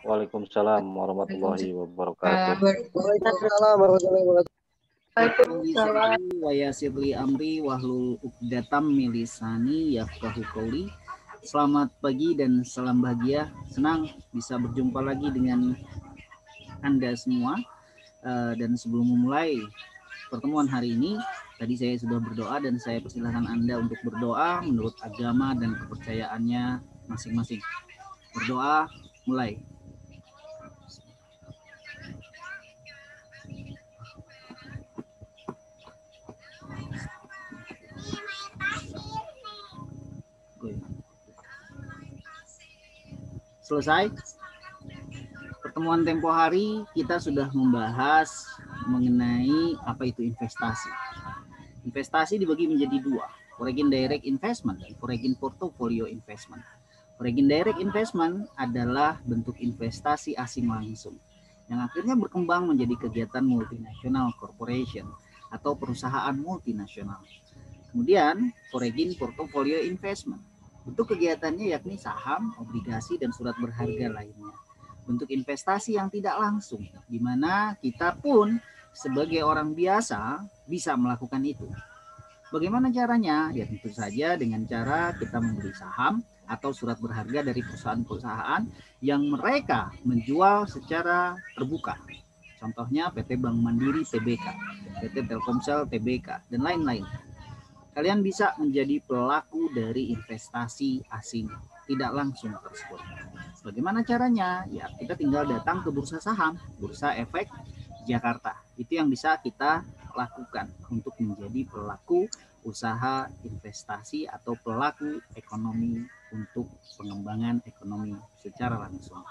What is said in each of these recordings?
Waalaikumsalam warahmatullahi wabarakatuh. Waalaikumsalam warahmatullahi wabarakatuh. Waalaikumsalam. Wa yassir li amri wahlul 'uqdatam min lisani yafqahu qawli. Selamat pagi dan salam bahagia. Senang bisa berjumpa lagi dengan Anda semua. Dan sebelum memulai pertemuan hari ini, tadi saya sudah berdoa dan saya persilahkan Anda untuk berdoa menurut agama dan kepercayaannya masing-masing. Berdoa, mulai. Selesai. Pertemuan tempo hari kita sudah membahas mengenai apa itu investasi. Investasi dibagi menjadi dua, foreign direct investment dan foreign portfolio investment. Foreign direct investment adalah bentuk investasi asing langsung yang akhirnya berkembang menjadi kegiatan multinational corporation atau perusahaan multinasional. Kemudian foreign portfolio investment, bentuk kegiatannya yakni saham, obligasi, dan surat berharga lainnya. Bentuk investasi yang tidak langsung, di mana kita pun sebagai orang biasa bisa melakukan itu. Bagaimana caranya? Ya tentu saja dengan cara kita membeli saham atau surat berharga dari perusahaan-perusahaan yang mereka menjual secara terbuka. Contohnya PT Bank Mandiri Tbk, PT Telkomsel Tbk, dan lain-lain. Kalian bisa menjadi pelaku dari investasi asing tidak langsung tersebut. Bagaimana caranya? Ya, kita tinggal datang ke bursa saham, Bursa Efek Jakarta. Itu yang bisa kita lakukan untuk menjadi pelaku usaha investasi atau pelaku ekonomi untuk pengembangan ekonomi secara langsung.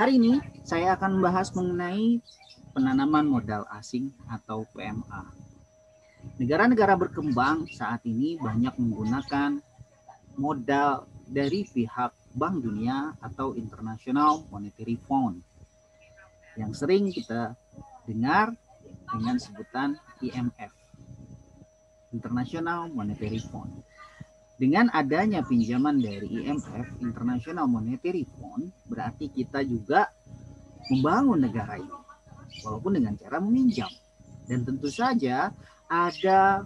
Hari ini saya akan membahas mengenai penanaman modal asing atau PMA. Negara-negara berkembang saat ini banyak menggunakan modal dari pihak Bank Dunia atau International Monetary Fund yang sering kita dengar dengan sebutan IMF, International Monetary Fund. Dengan adanya pinjaman dari IMF, International Monetary Fund, berarti kita juga membangun negara ini walaupun dengan cara meminjam. Dan tentu saja ada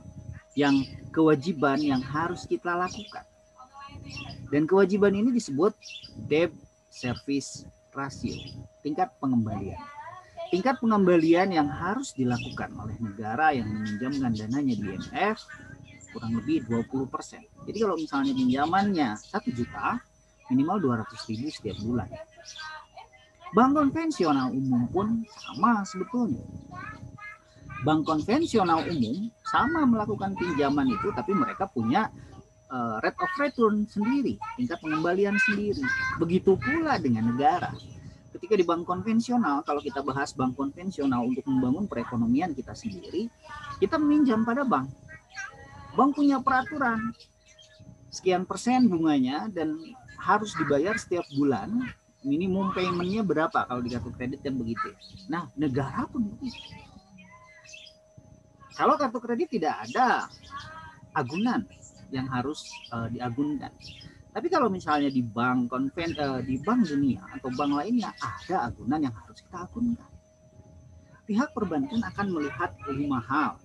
yang kewajiban yang harus kita lakukan. Dan kewajiban ini disebut debt service ratio, tingkat pengembalian. Tingkat pengembalian yang harus dilakukan oleh negara yang meminjamkan dananya di IMF kurang lebih 20%. Jadi kalau misalnya pinjamannya 1 juta, minimal 200.000 setiap bulan. Bank konvensional umum pun sama sebetulnya. Bank konvensional umum sama melakukan pinjaman itu, tapi mereka punya rate of return sendiri, tingkat pengembalian sendiri. Begitu pula dengan negara. Ketika di bank konvensional, kalau kita bahas bank konvensional untuk membangun perekonomian kita sendiri, kita meminjam pada bank. Bank punya peraturan, sekian persen bunganya dan harus dibayar setiap bulan, minimum payment-nya berapa kalau di kartu kredit kan begitu. Nah, negara pun begitu. Kalau kartu kredit tidak ada agunan yang harus diagunkan. Tapi kalau misalnya di bank di Bank Dunia atau bank lainnya ada agunan yang harus kita agunkan. Pihak perbankan akan melihat 5 hal.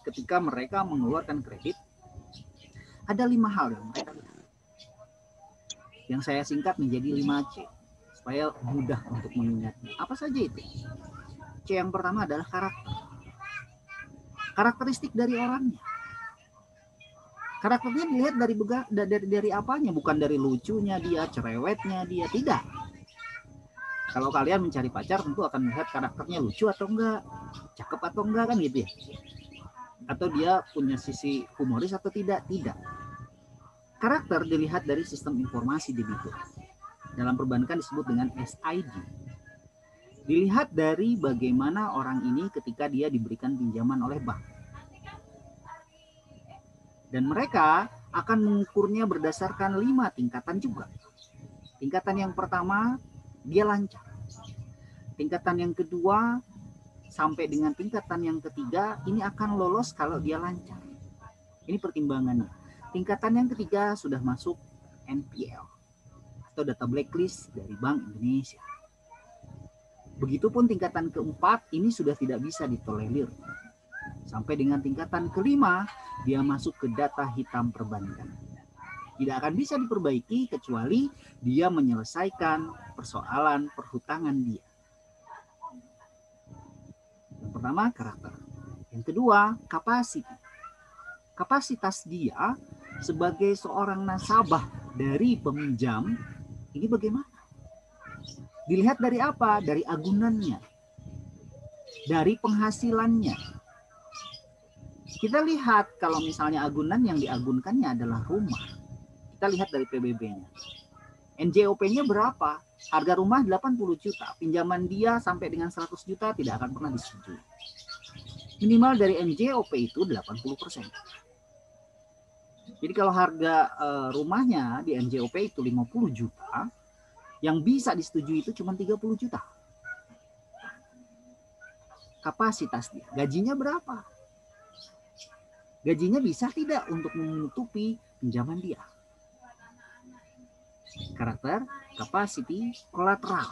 Ketika mereka mengeluarkan kredit, ada 5 hal yang mereka lihat. Yang saya singkat menjadi 5C supaya mudah untuk mengingatnya. Apa saja itu? C yang pertama adalah karakter. Karakteristik dari orangnya. Karakternya dilihat dari apanya, bukan dari lucunya dia, cerewetnya dia, tidak. Kalau kalian mencari pacar tentu akan melihat karakternya lucu atau enggak, cakep atau enggak kan gitu ya. Atau dia punya sisi humoris atau tidak, tidak. Karakter dilihat dari sistem informasi debitur. Dalam perbankan disebut dengan SID. Dilihat dari bagaimana orang ini ketika dia diberikan pinjaman oleh bank. Dan mereka akan mengukurnya berdasarkan 5 tingkatan juga. Tingkatan yang pertama, dia lancar. Tingkatan yang kedua, sampai dengan tingkatan yang ketiga, ini akan lolos kalau dia lancar. Ini pertimbangannya. Tingkatan yang ketiga sudah masuk NPL. atau data blacklist dari Bank Indonesia. Begitupun tingkatan keempat ini sudah tidak bisa ditolerir. Sampai dengan tingkatan kelima, dia masuk ke data hitam perbankan. Tidak akan bisa diperbaiki kecuali dia menyelesaikan persoalan perhutangan dia. Yang pertama, karakter. Yang kedua, kapasiti. Kapasitas dia sebagai seorang nasabah dari peminjam, ini bagaimana? Dilihat dari apa? Dari agunannya. Dari penghasilannya. Kita lihat kalau misalnya agunan yang diagunkannya adalah rumah. Kita lihat dari PBB-nya. NJOP-nya berapa? Harga rumah 80 juta. Pinjaman dia sampai dengan 100 juta tidak akan pernah disetujui. Minimal dari NJOP itu 80%. Jadi kalau harga rumahnya di NJOP itu 50 juta, yang bisa disetujui itu cuma 30 juta. Kapasitas dia. Gajinya berapa? Gajinya bisa tidak untuk menutupi pinjaman dia? Karakter, kapasiti, kolateral,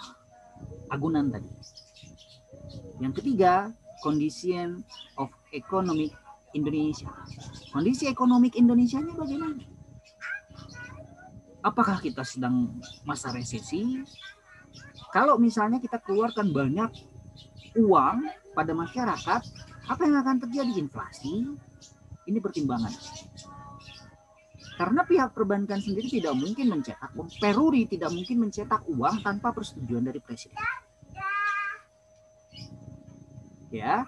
agunan tadi. Yang ketiga, condition of economic Indonesia. Kondisi ekonomik Indonesianya bagaimana? Apakah kita sedang masa resesi? Kalau misalnya kita keluarkan banyak uang pada masyarakat, apa yang akan terjadi? Inflasi. Ini pertimbangan. Karena pihak perbankan sendiri tidak mungkin mencetak uang. Peruri tidak mungkin mencetak uang tanpa persetujuan dari presiden. Ya,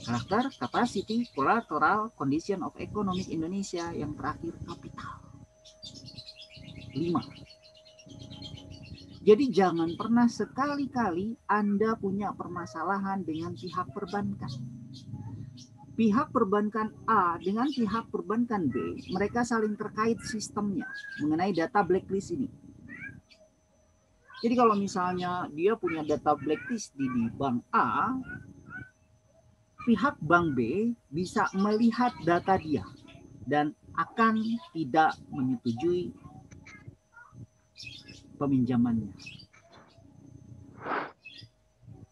karakter, capacity, collateral, condition of economic Indonesia. Yang terakhir, kapital. 5. Jadi jangan pernah sekali-kali Anda punya permasalahan dengan pihak perbankan. Pihak perbankan A dengan pihak perbankan B, mereka saling terkait sistemnya mengenai data blacklist ini. Jadi kalau misalnya dia punya data blacklist di bank A, pihak bank B bisa melihat data dia dan akan tidak menyetujui peminjamannya.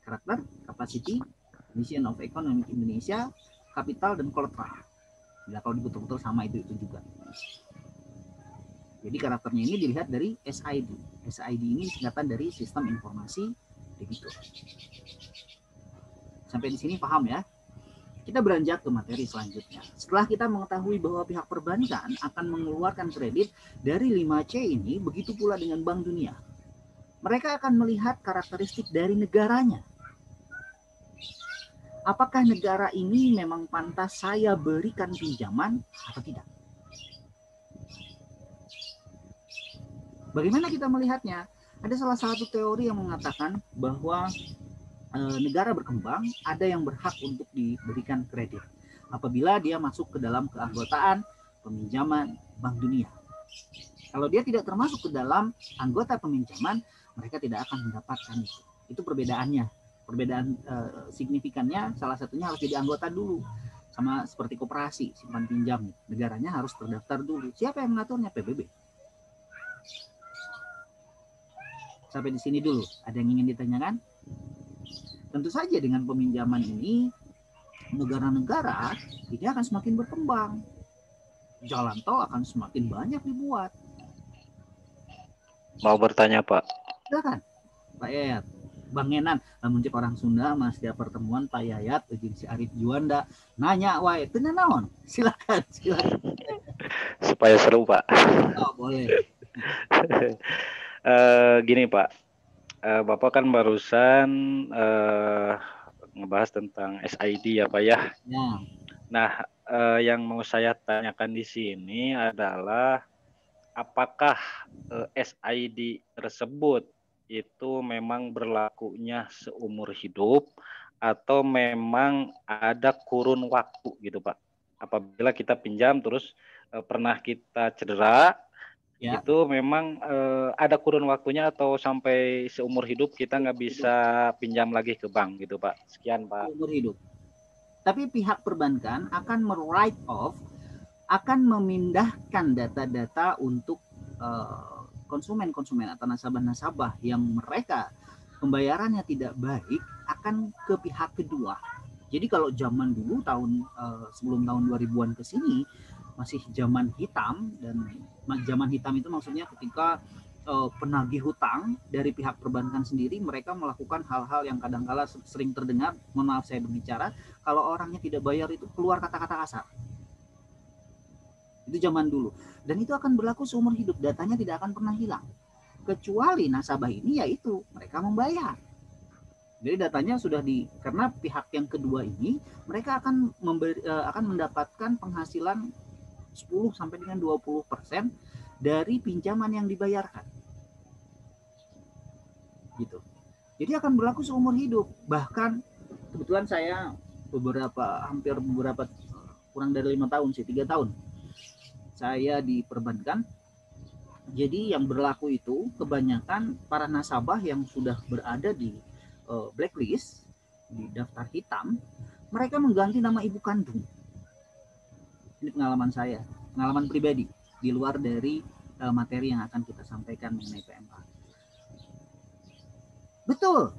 Karakter, capacity, mission of economic Indonesia, kapital, dan kolateral. Bila kalau betul-betul sama itu juga. Jadi karakternya ini dilihat dari SID. SID ini singkatan dari Sistem Informasi Debitur. Sampai di sini paham ya? Kita beranjak ke materi selanjutnya. Setelah kita mengetahui bahwa pihak perbankan akan mengeluarkan kredit dari 5C ini, begitu pula dengan Bank Dunia. Mereka akan melihat karakteristik dari negaranya. Apakah negara ini memang pantas saya berikan pinjaman atau tidak? Bagaimana kita melihatnya? Ada salah satu teori yang mengatakan bahwa negara berkembang ada yang berhak untuk diberikan kredit apabila dia masuk ke dalam keanggotaan peminjaman Bank Dunia. Kalau dia tidak termasuk ke dalam anggota peminjaman, mereka tidak akan mendapatkan itu. Itu perbedaannya. Perbedaan signifikannya salah satunya harus jadi anggota dulu. Sama seperti koperasi, simpan pinjam. Negaranya harus terdaftar dulu. Siapa yang mengaturnya? PBB. Sampai di sini dulu. Ada yang ingin ditanyakan? Tentu saja dengan peminjaman ini, negara-negara ini akan semakin berkembang. Jalan tol akan semakin banyak dibuat. Mau bertanya, Pak? Silakan, Pak Yayat. Bang Enan, lamun cek orang Sunda mas dia pertemuan Pak Yayat jeung si Arif Juanda nanya wae teu naon. Silakan. Supaya seru, Pak. Oh, boleh. Gini, Pak. Bapak kan barusan ngebahas tentang SID ya, Pak ya. Ya. Nah, yang mau saya tanyakan di sini adalah apakah SID tersebut itu memang berlakunya seumur hidup atau memang ada kurun waktu gitu, Pak? Apabila kita pinjam terus pernah kita cedera, ya, itu memang ada kurun waktunya atau sampai seumur hidup kita nggak bisa pinjam lagi ke bank gitu, Pak? Sekian, Pak. Seumur hidup. Tapi pihak perbankan akan write off, akan memindahkan data-data untuk konsumen-konsumen atau nasabah-nasabah yang mereka pembayarannya tidak baik akan ke pihak kedua. Jadi kalau zaman dulu sebelum tahun 2000-an ke sini masih zaman hitam, dan zaman hitam itu maksudnya ketika penagih hutang dari pihak perbankan sendiri mereka melakukan hal-hal yang kadang-kala sering terdengar, mohon maaf saya berbicara, kalau orangnya tidak bayar itu keluar kata-kata kasar. Itu zaman dulu, dan itu akan berlaku seumur hidup, datanya tidak akan pernah hilang kecuali nasabah ini yaitu mereka membayar. Jadi datanya sudah karena pihak yang kedua ini mereka akan mendapatkan penghasilan 10 sampai dengan 20% dari pinjaman yang dibayarkan. Gitu. Jadi akan berlaku seumur hidup. Bahkan kebetulan saya hampir kurang dari 5 tahun sih, 3 tahun saya di perbankan. Jadi yang berlaku itu kebanyakan para nasabah yang sudah berada di blacklist, di daftar hitam, mereka mengganti nama ibu kandung. Ini pengalaman saya, pengalaman pribadi di luar dari materi yang akan kita sampaikan mengenai PMA. Betul,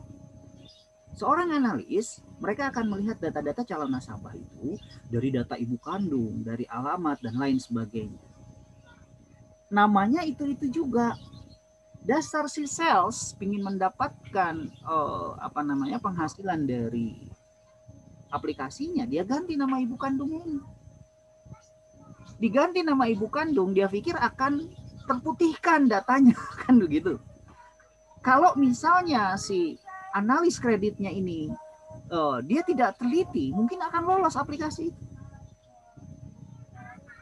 seorang analis mereka akan melihat data-data calon nasabah itu dari data ibu kandung, dari alamat dan lain sebagainya. Namanya itu juga. Dasar si sales ingin mendapatkan penghasilan dari aplikasinya, dia ganti nama ibu kandung ini. Diganti nama ibu kandung, dia pikir akan terputihkan datanya, kan begitu. Kalau misalnya si analis kreditnya ini dia tidak teliti, mungkin akan lolos aplikasi itu.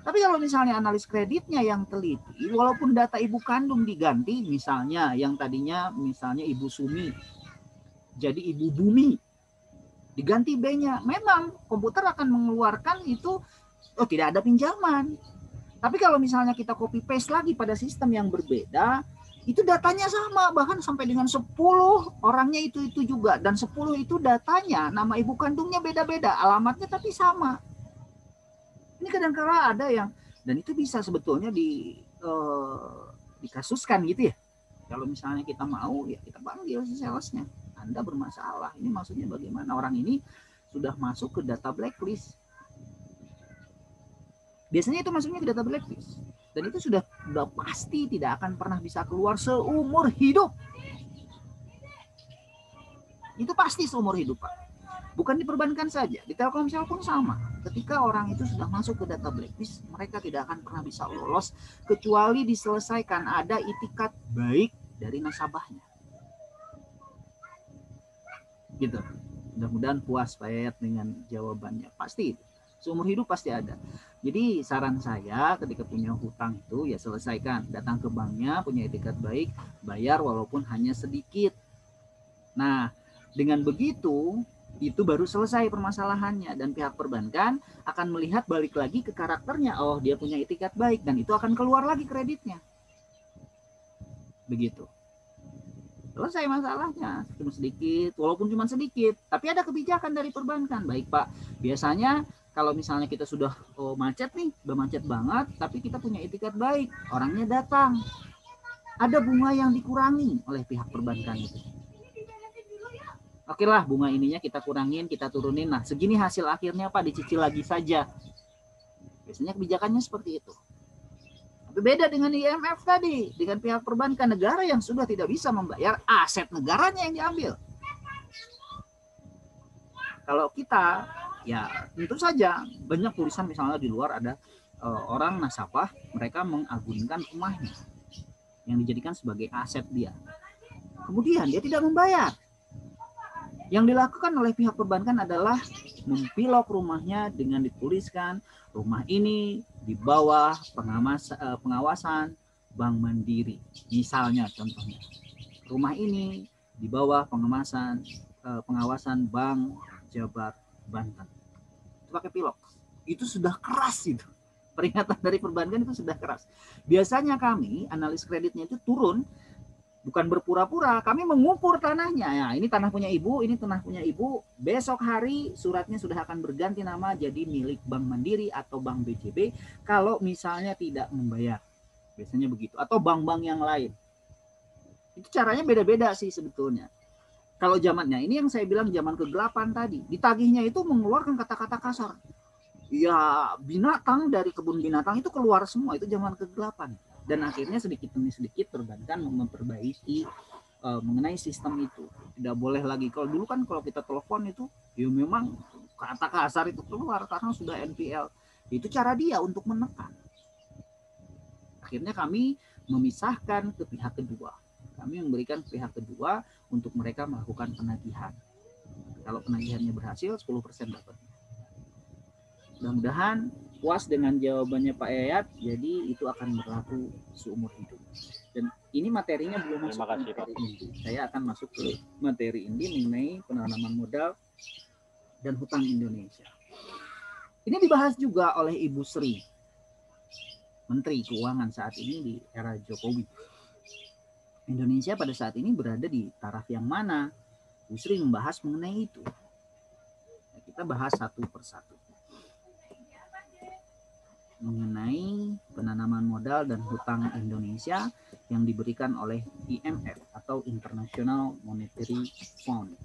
Tapi kalau misalnya analis kreditnya yang teliti, walaupun data ibu kandung diganti, misalnya yang tadinya misalnya Ibu Sumi jadi Ibu Bumi, diganti B-nya, memang komputer akan mengeluarkan itu, tidak ada pinjaman. Tapi kalau misalnya kita copy paste lagi pada sistem yang berbeda, itu datanya sama, bahkan sampai dengan 10 orangnya itu juga, dan 10 itu datanya, nama ibu kandungnya beda-beda, alamatnya tapi sama. Ini kadang-kala ada yang, dan itu bisa sebetulnya dikasuskan gitu ya. Kalau misalnya kita mau, ya kita panggil si salesnya. Anda bermasalah. Ini maksudnya bagaimana? Orang ini sudah masuk ke data blacklist. Biasanya itu masuknya ke data blacklist. Dan itu sudah pasti tidak akan pernah bisa keluar seumur hidup. Itu pasti seumur hidup, Pak. Bukan di perbankan saja, di Telkomsel pun sama. Ketika orang itu sudah masuk ke data blacklist, mereka tidak akan pernah bisa lolos kecuali diselesaikan ada itikat baik dari nasabahnya. Gitu. Mudah-mudahan puas Pak Yayat dengan jawabannya. Pasti seumur hidup pasti ada. Jadi saran saya ketika punya hutang itu ya selesaikan. Datang ke banknya, punya itikat baik, bayar walaupun hanya sedikit. Nah, dengan begitu itu baru selesai permasalahannya, dan pihak perbankan akan melihat balik lagi ke karakternya. Oh, dia punya itikat baik, dan itu akan keluar lagi kreditnya. Begitu. Selesai masalahnya, cuma sedikit, walaupun cuma sedikit, tapi ada kebijakan dari perbankan. Baik Pak, biasanya kalau misalnya kita sudah macet nih, udah macet banget, tapi kita punya itikat baik, orangnya datang, ada bunga yang dikurangi oleh pihak perbankan itu. Oke lah, bunga ininya kita kurangin, kita turunin. Nah, segini hasil akhirnya Pak, dicicil lagi saja. Biasanya kebijakannya seperti itu. Tapi beda dengan IMF tadi, dengan pihak perbankan, negara yang sudah tidak bisa membayar, aset negaranya yang diambil. Kalau kita, ya tentu saja banyak tulisan misalnya di luar ada orang nasabah, mereka mengagungkan rumahnya yang dijadikan sebagai aset dia. Kemudian dia tidak membayar. Yang dilakukan oleh pihak perbankan adalah mempilok rumahnya dengan dituliskan rumah ini di bawah pengawasan Bank Mandiri. Misalnya contohnya, rumah ini di bawah pengawasan Bank Jabar Banten. Itu pakai pilok. Itu sudah keras itu. Peringatan dari perbankan itu sudah keras. Biasanya kami analis kreditnya itu turun, bukan berpura-pura, kami mengukur tanahnya. Ya, ini tanah punya ibu, ini tanah punya ibu. Besok hari suratnya sudah akan berganti nama jadi milik Bank Mandiri atau Bank BJB kalau misalnya tidak membayar. Biasanya begitu. Atau bank-bank yang lain. Itu caranya beda-beda sih sebetulnya. Kalau zamannya, ini yang saya bilang zaman kegelapan tadi. Ditagihnya itu mengeluarkan kata-kata kasar. Ya binatang dari kebun binatang itu keluar semua. Itu zaman kegelapan. Dan akhirnya sedikit demi sedikit perbankan memperbaiki mengenai sistem itu. Tidak boleh lagi. Kalau dulu kan kalau kita telepon itu, ya memang kata kasar itu keluar karena sudah NPL. Itu cara dia untuk menekan. Akhirnya kami memisahkan ke pihak kedua. Kami memberikan pihak kedua untuk mereka melakukan penagihan. Kalau penagihannya berhasil, 10% dapat. Mudah-mudahan puas dengan jawabannya Pak Yayat. Jadi itu akan berlaku seumur hidup. Dan ini materinya belum masuk ke materi inti. Saya akan masuk ke materi inti mengenai penanaman modal dan hutang Indonesia. Ini dibahas juga oleh Ibu Sri, Menteri Keuangan saat ini di era Jokowi. Indonesia pada saat ini berada di taraf yang mana? Bu Sri membahas mengenai itu. Nah, kita bahas satu persatu. Mengenai penanaman modal dan hutang Indonesia yang diberikan oleh IMF atau International Monetary Fund.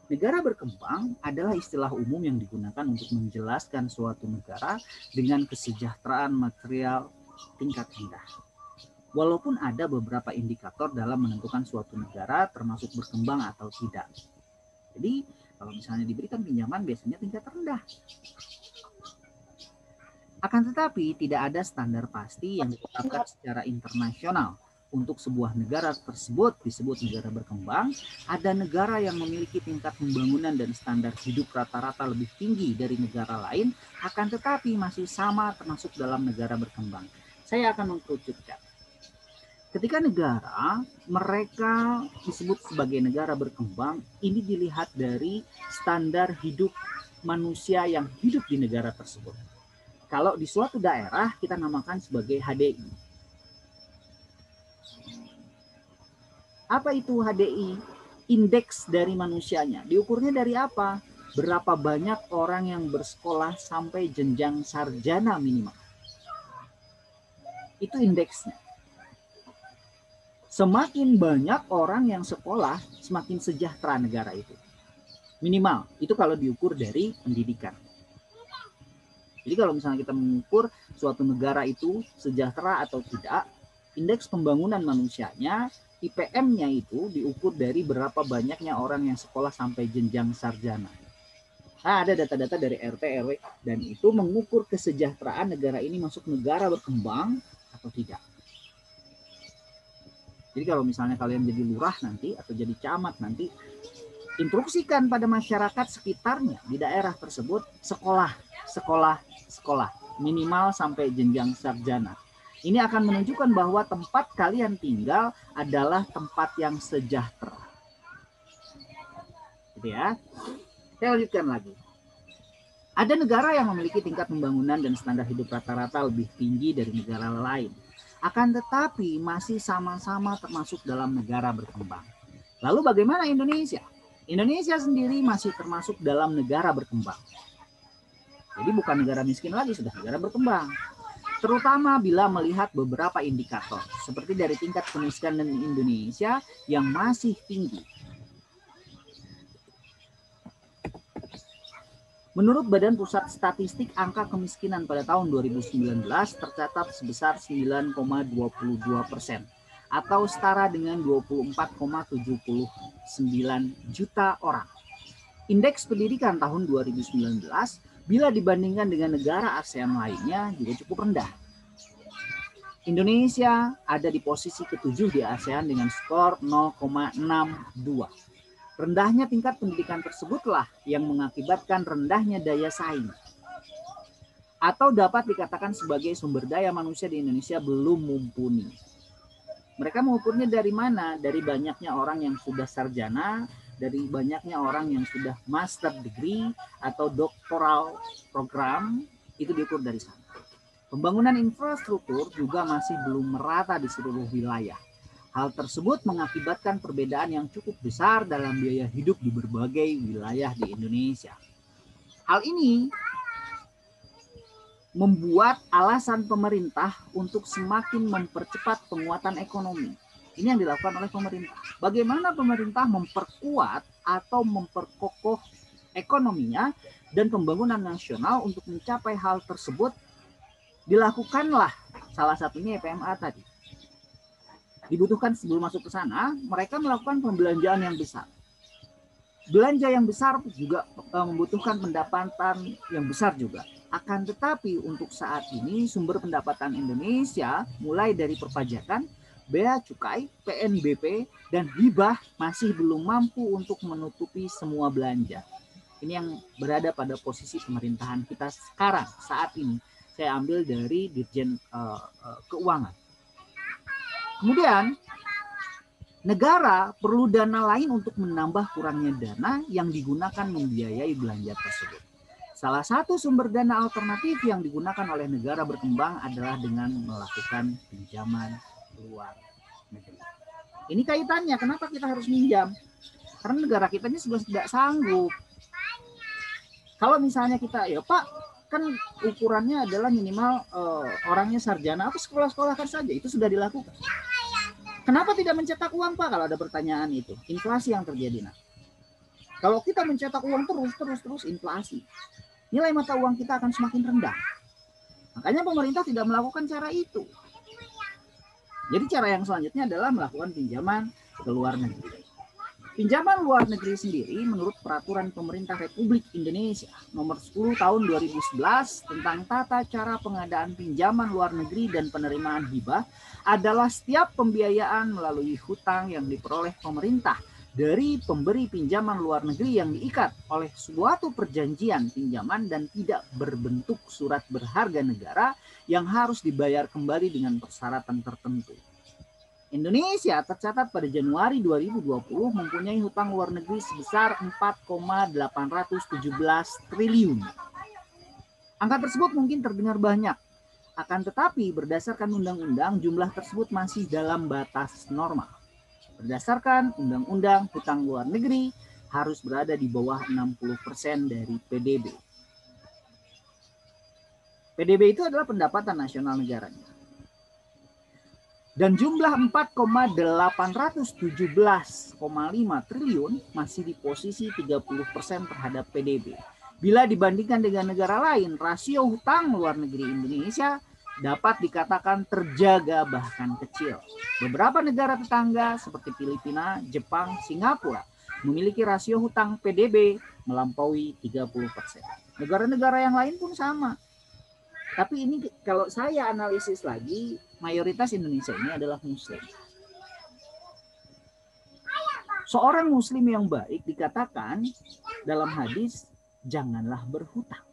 Negara berkembang adalah istilah umum yang digunakan untuk menjelaskan suatu negara dengan kesejahteraan material tingkat rendah. Walaupun ada beberapa indikator dalam menentukan suatu negara termasuk berkembang atau tidak. Jadi kalau misalnya diberikan pinjaman biasanya tingkat rendah. Akan tetapi tidak ada standar pasti yang ditetapkan secara internasional. Untuk sebuah negara tersebut disebut negara berkembang, ada negara yang memiliki tingkat pembangunan dan standar hidup rata-rata lebih tinggi dari negara lain, akan tetapi masih sama termasuk dalam negara berkembang. Saya akan mengkerucutkan. Ketika negara mereka disebut sebagai negara berkembang, ini dilihat dari standar hidup manusia yang hidup di negara tersebut. Kalau di suatu daerah kita namakan sebagai HDI. Apa itu HDI? Indeks dari manusianya. Diukurnya dari apa? Berapa banyak orang yang bersekolah sampai jenjang sarjana minimal. Itu indeksnya. Semakin banyak orang yang sekolah, semakin sejahtera negara itu. Minimal. Itu kalau diukur dari pendidikan. Jadi kalau misalnya kita mengukur suatu negara itu sejahtera atau tidak, indeks pembangunan manusianya, IPM-nya itu diukur dari berapa banyaknya orang yang sekolah sampai jenjang sarjana. Nah, ada data-data dari RT, RW, dan itu mengukur kesejahteraan negara ini masuk negara berkembang atau tidak. Jadi kalau misalnya kalian jadi lurah nanti atau jadi camat nanti, instruksikan pada masyarakat sekitarnya di daerah tersebut sekolah minimal sampai jenjang sarjana. Ini akan menunjukkan bahwa tempat kalian tinggal adalah tempat yang sejahtera. Gitu ya. Saya lanjutkan lagi. Ada negara yang memiliki tingkat pembangunan dan standar hidup rata-rata lebih tinggi dari negara lain. Akan tetapi masih sama-sama termasuk dalam negara berkembang. Lalu bagaimana Indonesia? Indonesia sendiri masih termasuk dalam negara berkembang. Jadi bukan negara miskin lagi, sudah negara berkembang. Terutama bila melihat beberapa indikator, seperti dari tingkat kemiskinan Indonesia yang masih tinggi. Menurut Badan Pusat Statistik, angka kemiskinan pada tahun 2019 tercatat sebesar 9,22%, atau setara dengan 24,79 juta orang. Indeks pendidikan tahun 2019 bila dibandingkan dengan negara ASEAN lainnya juga cukup rendah. Indonesia ada di posisi ke-7 di ASEAN dengan skor 0,62. Rendahnya tingkat pendidikan tersebutlah yang mengakibatkan rendahnya daya saing. Atau dapat dikatakan sebagai sumber daya manusia di Indonesia belum mumpuni. Mereka mengukurnya dari mana? Dari banyaknya orang yang sudah sarjana, dari banyaknya orang yang sudah master degree atau doctoral program, itu diukur dari sana. Pembangunan infrastruktur juga masih belum merata di seluruh wilayah. Hal tersebut mengakibatkan perbedaan yang cukup besar dalam biaya hidup di berbagai wilayah di Indonesia. Hal ini membuat alasan pemerintah untuk semakin mempercepat penguatan ekonomi. Ini yang dilakukan oleh pemerintah. Bagaimana pemerintah memperkuat atau memperkokoh ekonominya dan pembangunan nasional untuk mencapai hal tersebut, dilakukanlah salah satunya PMA tadi. Dibutuhkan sebelum masuk ke sana, mereka melakukan pembelanjaan yang besar. Belanja yang besar juga membutuhkan pendapatan yang besar juga. Akan tetapi untuk saat ini sumber pendapatan Indonesia mulai dari perpajakan, bea cukai, PNBP, dan hibah masih belum mampu untuk menutupi semua belanja. Ini yang berada pada posisi pemerintahan kita sekarang, saat ini. Saya ambil dari Dirjen Keuangan. Kemudian, negara perlu dana lain untuk menambah kurangnya dana yang digunakan membiayai belanja tersebut. Salah satu sumber dana alternatif yang digunakan oleh negara berkembang adalah dengan melakukan pinjaman luar negeri. Ini kaitannya, kenapa kita harus minjam? Karena negara kita ini sudah tidak sanggup. Kalau misalnya kita, ya Pak, kan ukurannya adalah minimal orangnya sarjana atau sekolah-sekolahkan saja, itu sudah dilakukan. Kenapa tidak mencetak uang, Pak? Kalau ada pertanyaan itu, inflasi yang terjadi. Nah, kalau kita mencetak uang terus inflasi, nilai mata uang kita akan semakin rendah. Makanya pemerintah tidak melakukan cara itu. Jadi cara yang selanjutnya adalah melakukan pinjaman ke luar negeri. Pinjaman luar negeri sendiri menurut Peraturan Pemerintah Republik Indonesia Nomor 10 Tahun 2011 tentang tata cara pengadaan pinjaman luar negeri dan penerimaan hibah adalah setiap pembiayaan melalui hutang yang diperoleh pemerintah dari pemberi pinjaman luar negeri yang diikat oleh suatu perjanjian pinjaman dan tidak berbentuk surat berharga negara yang harus dibayar kembali dengan persyaratan tertentu. Indonesia tercatat pada Januari 2020 mempunyai hutang luar negeri sebesar 4,817 triliun. Angka tersebut mungkin terdengar banyak, akan tetapi berdasarkan undang-undang jumlah tersebut masih dalam batas normal. Berdasarkan undang-undang hutang luar negeri harus berada di bawah 60% dari PDB. PDB itu adalah pendapatan nasional negaranya. Dan jumlah 4,817,5 triliun masih di posisi 30% terhadap PDB. Bila dibandingkan dengan negara lain, rasio hutang luar negeri Indonesia dapat dikatakan terjaga bahkan kecil. Beberapa negara tetangga seperti Filipina, Jepang, Singapura memiliki rasio hutang PDB melampaui 30%. Negara-negara yang lain pun sama. Tapi ini kalau saya analisis lagi, mayoritas Indonesia ini adalah Muslim. Seorang Muslim yang baik dikatakan dalam hadis, janganlah berhutang.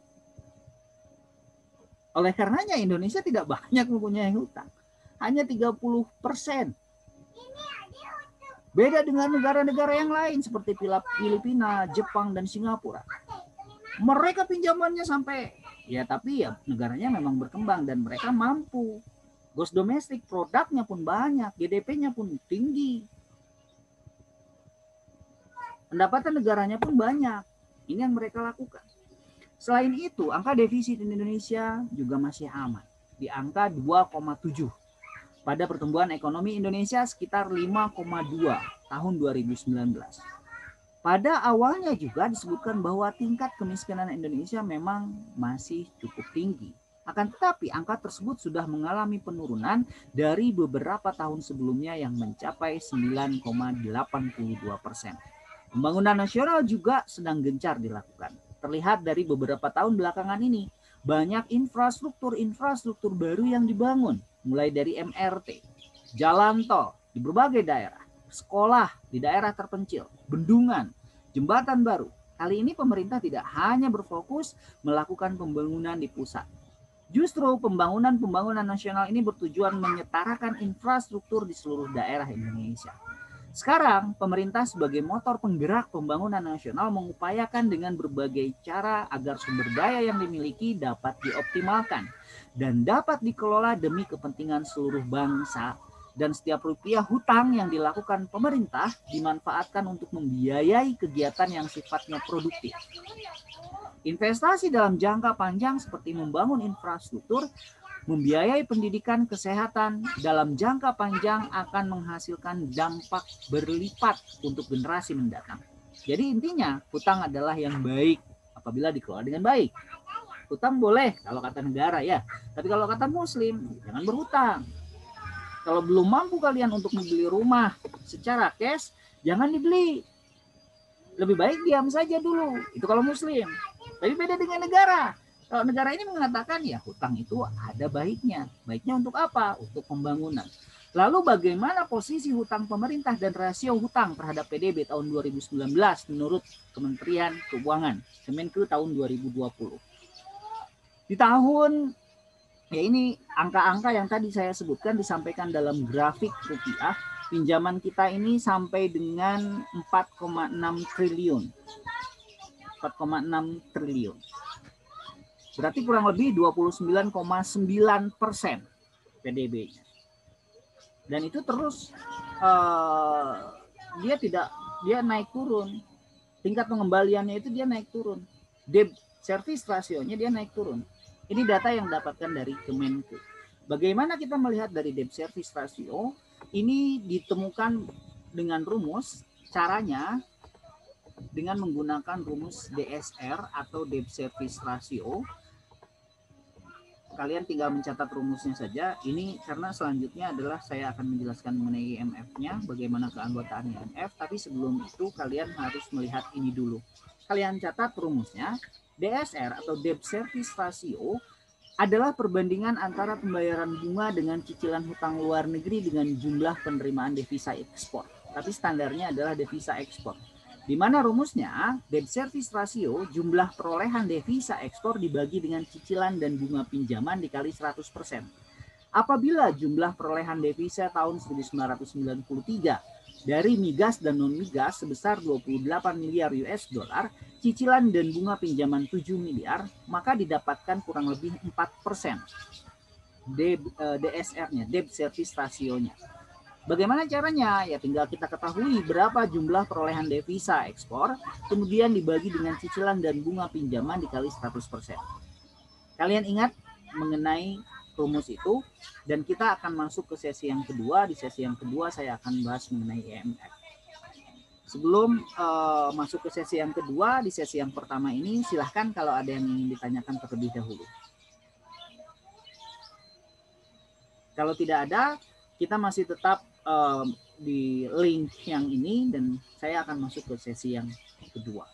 Oleh karenanya Indonesia tidak banyak mempunyai hutang. Hanya 30%. Beda dengan negara-negara yang lain seperti Filipina, Jepang, dan Singapura. Mereka pinjamannya sampai, tapi negaranya memang berkembang dan mereka mampu. Gross domestic produknya pun banyak, GDP-nya pun tinggi. Pendapatan negaranya pun banyak. Ini yang mereka lakukan. Selain itu, angka defisit Indonesia juga masih aman. Di angka 2,7. Pada pertumbuhan ekonomi Indonesia sekitar 5,2 tahun 2019. Pada awalnya juga disebutkan bahwa tingkat kemiskinan Indonesia memang masih cukup tinggi. Akan tetapi angka tersebut sudah mengalami penurunan dari beberapa tahun sebelumnya yang mencapai 9,82%. Pembangunan nasional juga sedang gencar dilakukan. Terlihat dari beberapa tahun belakangan ini, banyak infrastruktur baru yang dibangun, mulai dari MRT, jalan tol di berbagai daerah, sekolah di daerah terpencil, bendungan, jembatan baru. Kali ini pemerintah tidak hanya berfokus melakukan pembangunan di pusat. Justru pembangunan nasional ini bertujuan menyetarakan infrastruktur di seluruh daerah Indonesia. Sekarang, pemerintah sebagai motor penggerak pembangunan nasional mengupayakan dengan berbagai cara agar sumber daya yang dimiliki dapat dioptimalkan dan dapat dikelola demi kepentingan seluruh bangsa. Dan setiap rupiah hutang yang dilakukan pemerintah dimanfaatkan untuk membiayai kegiatan yang sifatnya produktif. Investasi dalam jangka panjang seperti membangun infrastruktur, membiayai pendidikan, kesehatan dalam jangka panjang akan menghasilkan dampak berlipat untuk generasi mendatang. Jadi intinya hutang adalah yang baik apabila dikelola dengan baik. Hutang boleh kalau kata negara ya, tapi kalau kata Muslim jangan berhutang. Kalau belum mampu kalian untuk membeli rumah secara cash, jangan dibeli. Lebih baik diam saja dulu. Itu kalau Muslim. Tapi beda dengan negara. Kalau negara ini mengatakan ya hutang itu ada baiknya. Baiknya untuk apa? Untuk pembangunan. Lalu bagaimana posisi hutang pemerintah dan rasio hutang terhadap PDB tahun 2019 menurut Kementerian Keuangan, Kemenku tahun 2020. Di tahun, ya ini angka-angka yang tadi saya sebutkan disampaikan dalam grafik rupiah, pinjaman kita ini sampai dengan 4,6 triliun. 4,6 triliun. Berarti kurang lebih 29,9% PDB-nya. Dan itu terus dia naik turun. Tingkat pengembaliannya itu dia naik turun. Debt service ratio-nya dia naik turun. Ini data yang dapatkan dari Kemenku. Bagaimana kita melihat dari debt service ratio? Ini ditemukan dengan rumus, caranya dengan menggunakan rumus DSR atau debt service ratio. Kalian tinggal mencatat rumusnya saja. Ini karena selanjutnya adalah saya akan menjelaskan mengenai IMF-nya, bagaimana keanggotaan IMF. Tapi sebelum itu kalian harus melihat ini dulu. Kalian catat rumusnya. DSR atau debt service ratio adalah perbandingan antara pembayaran bunga dengan cicilan hutang luar negeri dengan jumlah penerimaan devisa ekspor. Tapi standarnya adalah devisa ekspor. Di mana rumusnya debt service ratio jumlah perolehan devisa ekspor dibagi dengan cicilan dan bunga pinjaman dikali 100%. Apabila jumlah perolehan devisa tahun 1993 dari migas dan non-migas sebesar 28 miliar US dollar, cicilan dan bunga pinjaman 7 miliar, maka didapatkan kurang lebih 4% DSR-nya, debt service ratio-nya. Bagaimana caranya? Ya tinggal kita ketahui berapa jumlah perolehan devisa ekspor, kemudian dibagi dengan cicilan dan bunga pinjaman dikali 100%. Kalian ingat mengenai rumus itu, dan kita akan masuk ke sesi yang kedua. Di sesi yang kedua saya akan bahas mengenai IMF. Sebelum masuk ke sesi yang kedua, di sesi yang pertama ini silahkan kalau ada yang ingin ditanyakan terlebih dahulu. Kalau tidak ada, kita masih tetap di link yang ini dan saya akan masuk ke sesi yang kedua.